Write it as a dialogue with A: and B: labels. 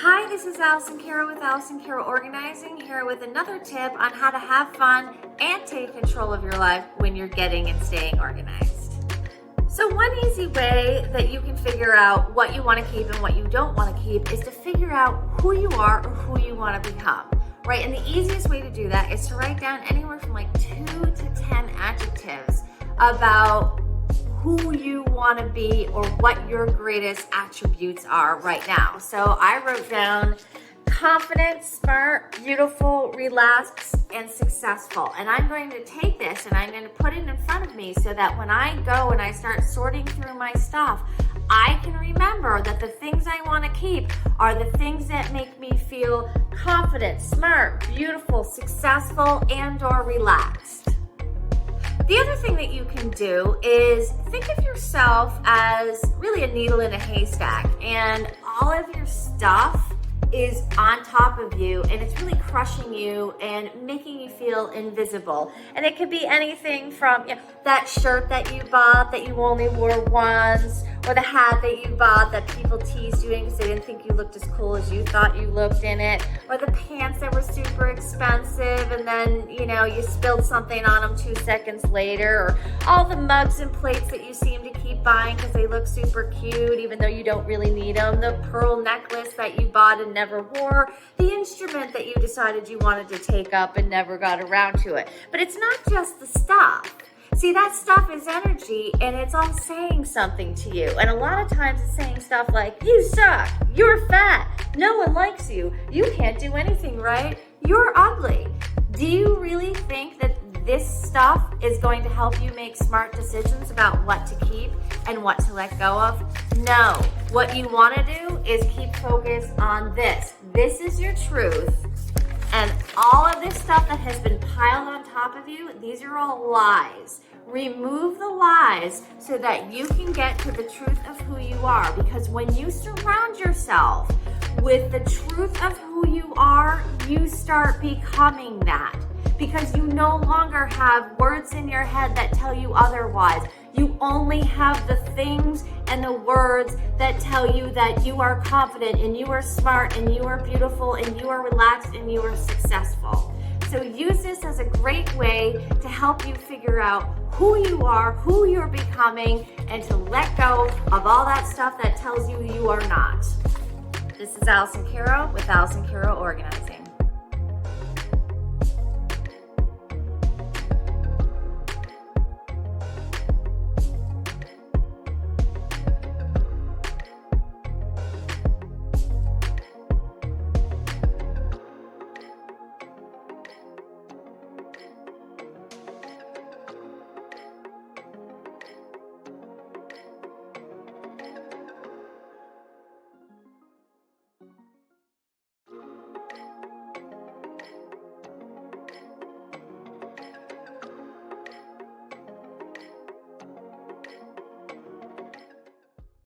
A: Hi, this is Allison Caro with Allison Caro Organizing, here with another tip on how to have fun and take control of your life when you're getting and staying organized. So one easy way that you can figure out what you want to keep and what you don't want to keep is to figure out who you are or who you want to become, right? And the easiest way to do that is to write down anywhere from like 2 to 10 adjectives about who you want to be or what your greatest attributes are right now. So I wrote down confident, smart, beautiful, relaxed, and successful. And I'm going to take this and I'm going to put it in front of me so that when I go and I start sorting through my stuff, I can remember that the things I want to keep are the things that make me feel confident, smart, beautiful, successful, and or relaxed. The other thing that you can do is think of yourself as really a needle in a haystack, and all of your stuff is on top of you and it's really crushing you and making you feel invisible. And it could be anything from that shirt that you bought that you only wore once, or the hat that you bought that people teased you in because they didn't think you looked as cool as you thought you looked in it, or the pants that were super expensive and then you spilled something on them 2 seconds later, or all the mugs and plates that you seem to keep buying because they look super cute even though you don't really need them, the pearl necklace that you bought and never wore, the instrument that you decided you wanted to take up and never got around to it. But it's not just the stuff. See, that stuff is energy and it's all saying something to you. And a lot of times it's saying stuff like, you suck, you're fat, no one likes you, you can't do anything right, you're ugly. Do you really think that this stuff is going to help you make smart decisions about what to keep and what to let go of? No. What you want to do is keep focused on this. This is your truth. And all of this stuff that has been piled on top of you, these are all lies. Remove the lies so that you can get to the truth of who you are. Because when you surround yourself with the truth of who you are, you start becoming that. Because you no longer have words in your head that tell you otherwise. You only have the things and the words that tell you that you are confident and you are smart and you are beautiful and you are relaxed and you are successful. So use this as a great way to help you figure out who you are, who you're becoming, and to let go of all that stuff that tells you you are not. This is Allison Caro with Allison Caro Organizing.